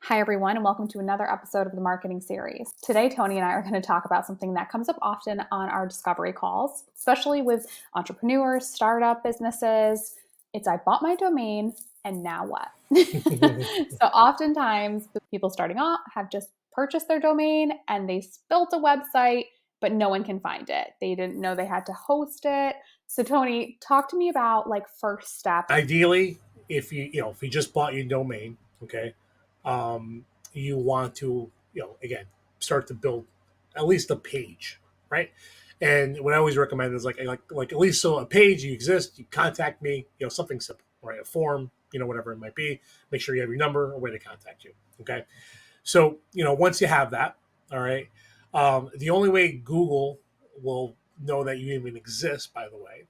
Hi, everyone, and welcome to another episode of the marketing series. Today, Tony and I are going to talk about something that comes up often on our discovery calls, especially with entrepreneurs, startup businesses. It's I bought my domain, and now what? So, oftentimes, the people starting off have just purchased their domain and they built a website, but no one can find it. They didn't know they had to host it. So, Tony, talk to me about like first steps. Ideally, if you just bought your domain, okay, you want to again start to build at least a page, right? And what I always recommend is like at least so a page you exist, you contact me, something simple, right? A form, whatever it might be. Make sure you have your number, a way to contact you, okay? So once you have that, all right. The only way Google will know that you even exist, by the way,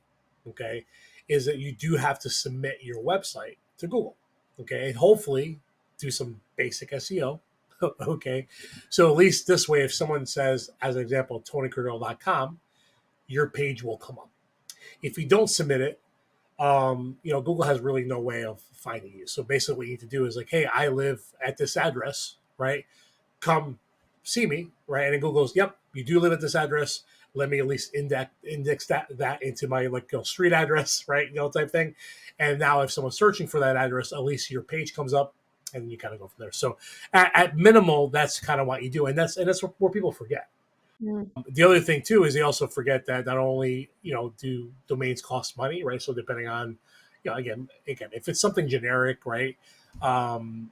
okay, is that you do have to submit your website to Google, okay, and hopefully do some basic SEO, okay. So at least this way, if someone says, as an example, TonyCordeiro.com, your page will come up. If you don't submit it, Google has really no way of finding you. So basically, what you need to do is like, hey, I live at this address, right? Come see me, right? And then Google goes, yep, you do live at this address. Let me at least index that into my street address, right? Type thing. And now if someone's searching for that address, at least your page comes up, and you kind of go from there. So at minimal, that's kind of what you do, and that's where people forget. Mm. The other thing too is they also forget that not only do domains cost money, right? So depending on again, if it's something generic, right, um,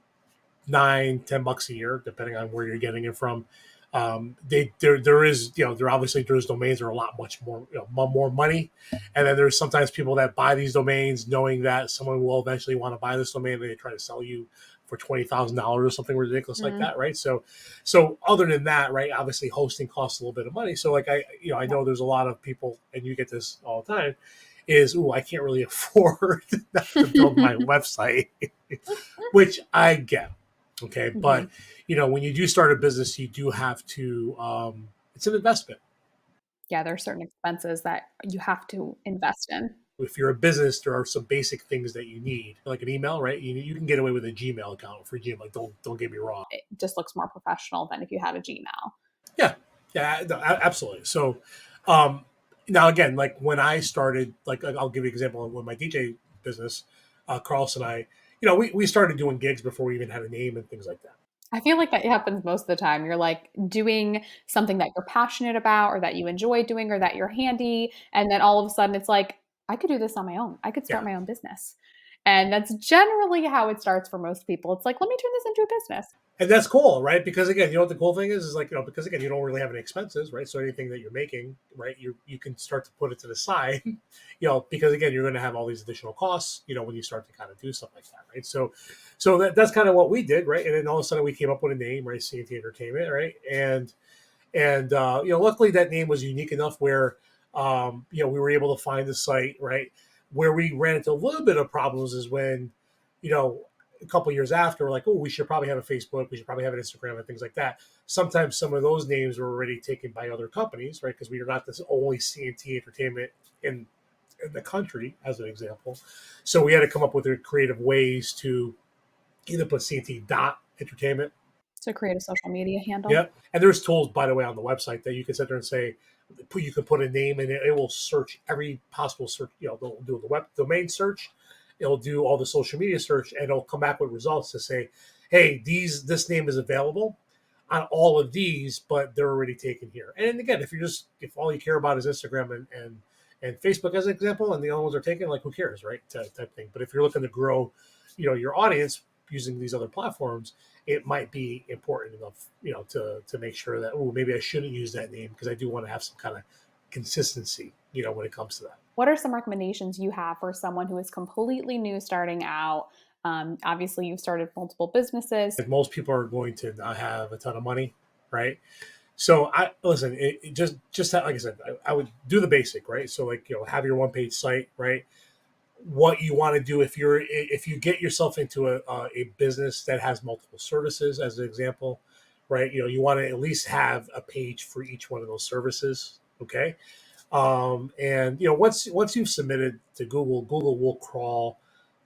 $9-10 a year, depending on where you're getting it from. There is there obviously there's domains that are a lot much more more money, and then there's sometimes people that buy these domains knowing that someone will eventually want to buy this domain, and they try to sell you for $20,000 or something ridiculous like Mm. that, right? So other than that, right, obviously hosting costs a little bit of money. So like I know there's a lot of people, and you get this all the time, is I can't really afford to build my website, which I get. Okay, but Mhm. when you do start a business, you do have to. It's an investment. Yeah, there are certain expenses that you have to invest in. If you're a business, there are some basic things that you need, like an email, right? You can get away with a Gmail account for Gmail. Like, don't get me wrong. It just looks more professional than if you had a Gmail. Yeah, yeah, no, absolutely. So, um, now again, like when I started, like I'll give you an example with my DJ business. Carlos and I, we started doing gigs before we even had a name and things like that. I feel like that happens most of the time. You're like doing something that you're passionate about or that you enjoy doing or that you're handy. And then all of a sudden it's like, I could do this on my own. I could start Yeah. my own business. And that's generally how it starts for most people. It's like, let me turn this into a business. And that's cool, right? Because again, what the cool thing is like, because again, you don't really have any expenses, right? So anything that you're making, right, you can start to put it to the side, because again, you're going to have all these additional costs, when you start to kind of do stuff like that, right? So that's kind of what we did, right? And then all of a sudden we came up with a name, right? CNT Entertainment, right? And luckily that name was unique enough where, we were able to find the site, right? Where we ran into a little bit of problems is when, you know, a couple years after, we're like, oh, we should probably have a Facebook, we should probably have an Instagram and things like that. Sometimes some of those names were already taken by other companies, right? Because we are not the only CNT Entertainment in the country, as an example. So we had to come up with creative ways to either put CNT dot entertainment. To create a social media handle. Yeah, and there's tools, by the way, on the website that you can sit there and say, you can put a name in it. It will search every possible search. They'll do the web domain search. It'll do all the social media search, and it'll come back with results to say, hey, this name is available on all of these, but they're already taken here. And again, if all you care about is Instagram and Facebook as an example, and the other ones are taken, like who cares, right? Type thing. But if you're looking to grow, your audience using these other platforms, it might be important enough, to make sure that, maybe I shouldn't use that name because I do want to have some kind of consistency, when it comes to that. What are some recommendations you have for someone who is completely new starting out? Obviously, you've started multiple businesses. Like most people are going to not have a ton of money, right? So I listen. It just like I said, I would do the basic, right? So like have your one page site, right? What you want to do if you get yourself into a business that has multiple services, as an example, right? You want to at least have a page for each one of those services, okay? And once you've submitted to Google, Google will crawl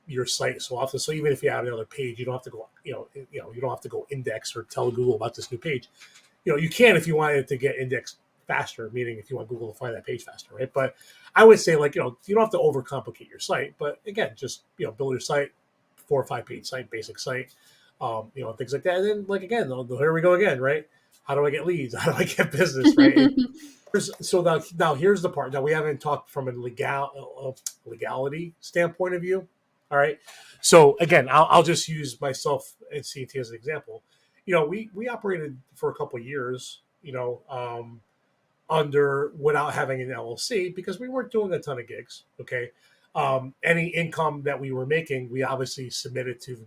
your site so often. So even if you add another page, you don't have to go, you don't have to go index or tell Google about this new page. You can if you want it to get indexed faster, meaning if you want Google to find that page faster, right? But I would say like, you don't have to overcomplicate your site, but again, just, build your site, 4 or 5 page site, basic site, things like that. And then like, again, here we go again, right? How do I get leads? How do I get business, right? So now here's the part. Now we haven't talked from a legality standpoint of view. All right. So again, I'll just use myself and CNT as an example. We operated for a couple of years, under without having an LLC because we weren't doing a ton of gigs. Okay. Any income that we were making, we obviously submitted to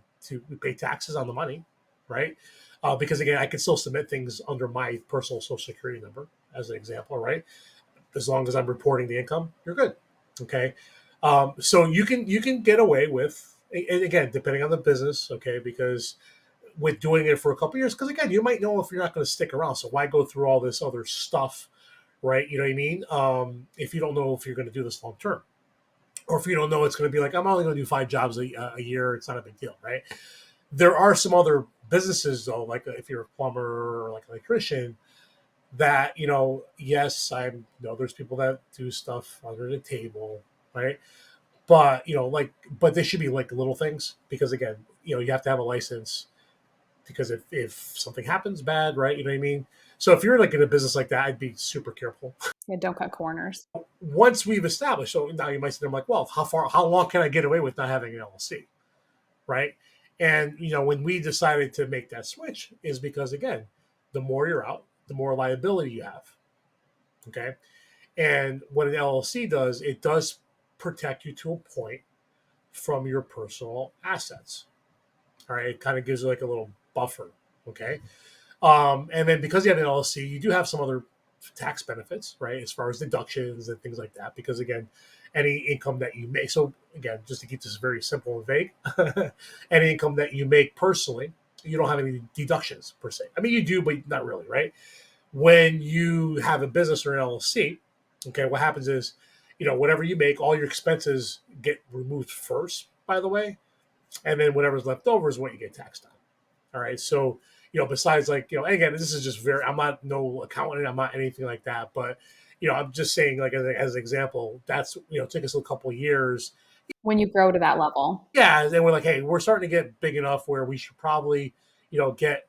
we pay taxes on the money, right? Because again, I can still submit things under my personal social security number as an example, right? As long as I'm reporting the income, you're good. Okay. So you can get away with, and again, depending on the business, okay, because with doing it for a couple of years, because again, you might know if you're not going to stick around. So why go through all this other stuff, right? You know what I mean? If you don't know if you're going to do this long term, or if you don't know it's going to be like, I'm only going to do 5 jobs a year, it's not a big deal, right? There are some other businesses though, like if you're a plumber or like an electrician, that yes, there's people that do stuff under the table, right? But but they should be like little things because again, you have to have a license because if something happens bad, right? You know what I mean? So if you're like in a business like that, I'd be super careful. Yeah, don't cut corners. Once we've established, so now you might say, I'm like, well, how long can I get away with not having an LLC, right? And when we decided to make that switch is because again, the more you're out, the more liability you have. Okay. And what an LLC does, it does protect you to a point from your personal assets. All right. It kind of gives you like a little buffer. Okay. And then because you have an LLC, you do have some other tax benefits, right? As far as deductions and things like that. Because again, any income that you make, so again, just to keep this very simple and vague, any income that you make personally, you don't have any deductions per se. I mean, you do, but not really, right? When you have a business or an LLC, okay, what happens is, whatever you make, all your expenses get removed first, by the way, and then whatever's left over is what you get taxed on. All right. So, besides like, again, this is just I'm not no accountant, I'm not anything like that, but, I'm just saying like as an example, that's, it took us a couple of years. When you grow to that level. Yeah. And then we're like, hey, we're starting to get big enough where we should probably, get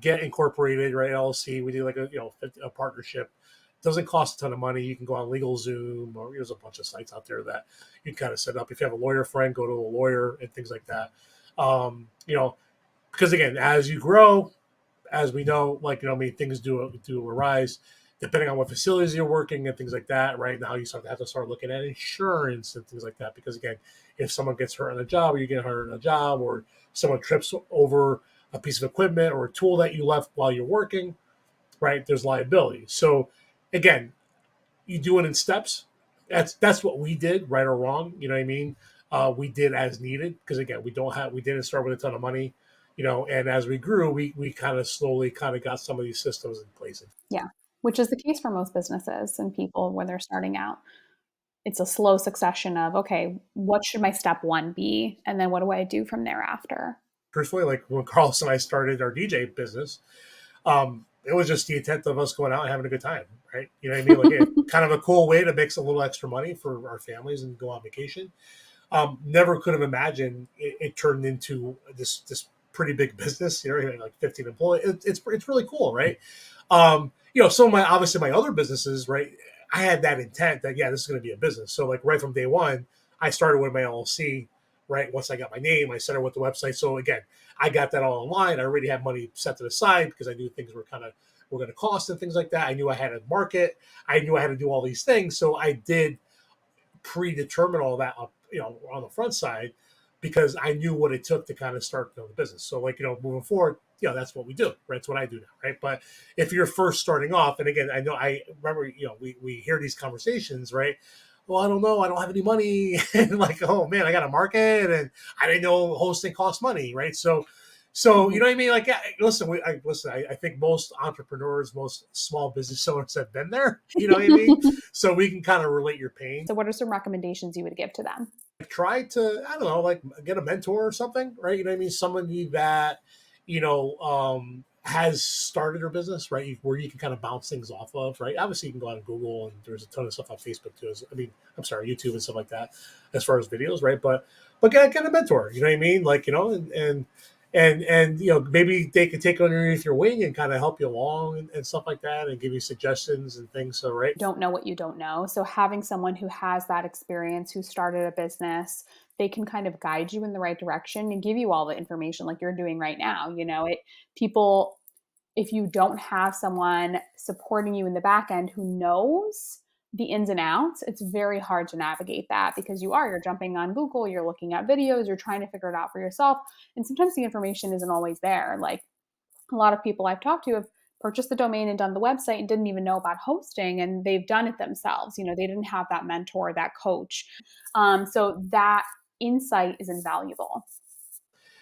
incorporated, right? LLC. We do like a partnership. It doesn't cost a ton of money. You can go on LegalZoom, or there's a bunch of sites out there that you can kind of set up. If you have a lawyer friend, go to a lawyer and things like that. Because again, as you grow, as we know, like, things do arise depending on what facilities you're working and things like that. Right now, you have to start looking at insurance and things like that. Because again, if someone gets hurt on a job, or you get hurt on a job, or someone trips over a piece of equipment or a tool that you left while you're working, right? There's liability. So again, you do it in steps. That's what we did, right or wrong. You know what I mean? We did as needed because again, we didn't start with a ton of money, and as we grew, we kind of slowly kind of got some of these systems in place. Yeah, which is the case for most businesses and people when they're starting out. It's a slow succession of, okay, what should my step one be? And then what do I do from thereafter? Truthfully, like when Carlos and I started our DJ business, it was just the intent of us going out and having a good time, right? You know what I mean? Like kind of a cool way to make a little extra money for our families and go on vacation. Never could have imagined it turned into this pretty big business. Like 15 employees. It's really cool, right? Some of my other businesses, right? I had that intent that this is going to be a business. So like right from day one, I started with my LLC. Right once I got my name, I set up with the website. So again, I got that all online. I already had money set to the side because I knew things were going to cost and things like that. I knew I had to market. I knew I had to do all these things. So I did predetermine all that up, on the front side because I knew what it took to kind of start the business. So like, moving forward, that's what we do, right? That's what I do now, right? But if you're first starting off, and again, I remember, we hear these conversations, right? Well, I don't know. I don't have any money. And like, oh man, I got to market, and I didn't know hosting costs money, right? So you know what I mean? Like, listen, I think most entrepreneurs, most small business owners have been there. You know what I mean? So we can kind of relate your pain. So what are some recommendations you would give to them? try to, I don't know, like get a mentor or something, right? You know what I mean? Somebody that, has started their business, right? Where you can kind of bounce things off of, right? Obviously, you can go on Google, and there's a ton of stuff on Facebook too. I mean, I'm sorry, YouTube and stuff like that, as far as videos, right? But get a mentor, you know what I mean? Like, and maybe they can take underneath your wing and kind of help you along and stuff like that, and give you suggestions and things. So, right. Don't know what you don't know. So having someone who has that experience, who started a business, they can kind of guide you in the right direction and give you all the information like you're doing right now. People, if you don't have someone supporting you in the back end who knows the ins and outs, it's very hard to navigate that because you're jumping on Google, you're looking at videos, you're trying to figure it out for yourself. And sometimes the information isn't always there. Like a lot of people I've talked to have purchased the domain and done the website and didn't even know about hosting, and they've done it themselves. They didn't have that mentor, that coach. So that insight is invaluable.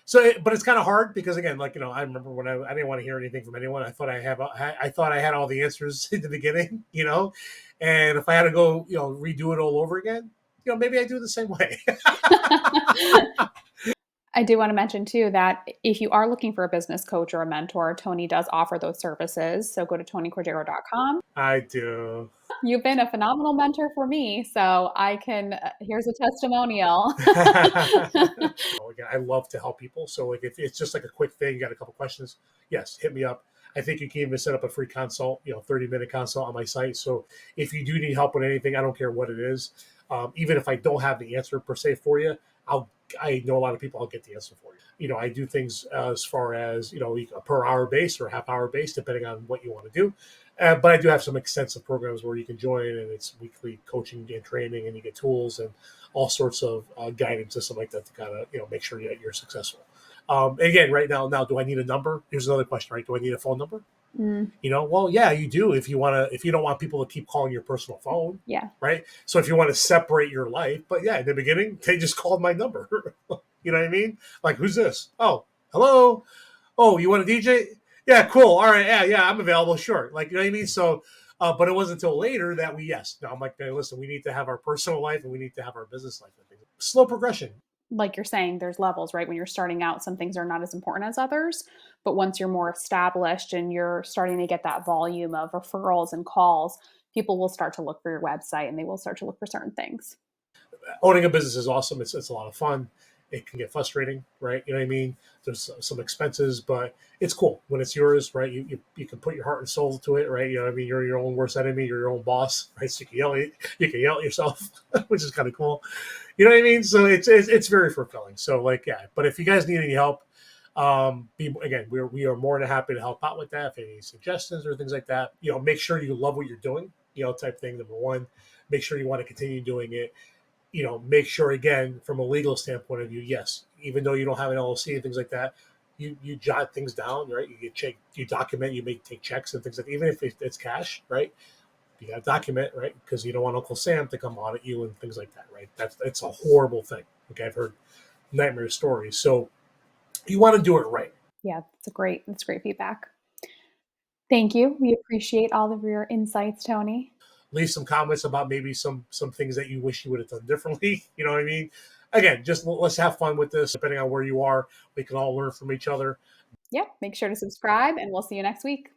So, but it's kind of hard because, again, like, I remember when I didn't want to hear anything from anyone. I thought I had all the answers in the beginning, and if I had to go, redo it all over again, maybe I do it the same way. I do want to mention too that if you are looking for a business coach or a mentor, Tony does offer those services. So go to TonyCordero.com. I do. You've been a phenomenal mentor for me. So here's a testimonial. Again, I love to help people. So, like, if it's just like a quick thing, you got a couple questions, yes, hit me up. I think you can even set up a free consult, 30-minute consult on my site. So if you do need help with anything, I don't care what it is. Even if I don't have the answer per se for you, I know a lot of people, I'll get the answer for you. I do things as far as, a per hour base or half hour base, depending on what you want to do. But I do have some extensive programs where you can join, and it's weekly coaching and training, and you get tools and all sorts of guidance and stuff like that to kind of, make sure that you're successful. Again, right now, do I need a number? Here's another question, right? Do I need a phone number? Mm, Well, yeah, you do if you don't want people to keep calling your personal phone, yeah. right? So if you want to separate your life, but yeah, in the beginning, they just called my number. You know what I mean? Like, who's this? Oh, hello. Oh, you want a DJ? Yeah, cool. All right, yeah, I'm available. Sure. Like, you know what I mean? So, but it wasn't until later that no, I'm like, hey, listen, we need to have our personal life and we need to have our business life. Slow progression. Like you're saying, there's levels, right? When you're starting out, some things are not as important as others. But once you're more established and you're starting to get that volume of referrals and calls, people will start to look for your website and they will start to look for certain things. Owning a business is awesome. It's a lot of fun. It can get frustrating, right? You know what I mean? There's some expenses, but it's cool when it's yours, right? You can put your heart and soul to it, right? You know what I mean? You're your own worst enemy. You're your own boss, right? So you can yell at yourself, which is kind of cool. You know what I mean? So it's very fulfilling. So, like, yeah. But if you guys need any help, we are more than happy to help out with that. If any suggestions or things like that, make sure you love what you're doing, type thing. Number one, make sure you want to continue doing it. Make sure, again, from a legal standpoint of view, yes, even though you don't have an LLC and things like that, you jot things down, right? You document, you may take checks and things like that, even if it's cash, right? You got to document, right? Because you don't want Uncle Sam to come audit you and things like that, right? It's a horrible thing. Okay, I've heard nightmare stories. So you want to do it right. Yeah, that's great feedback. Thank you. We appreciate all of your insights, Tony. Leave some comments about maybe some things that you wish you would have done differently. You know what I mean? Again, just let's have fun with this. Depending on where you are, we can all learn from each other. Yeah, make sure to subscribe and we'll see you next week.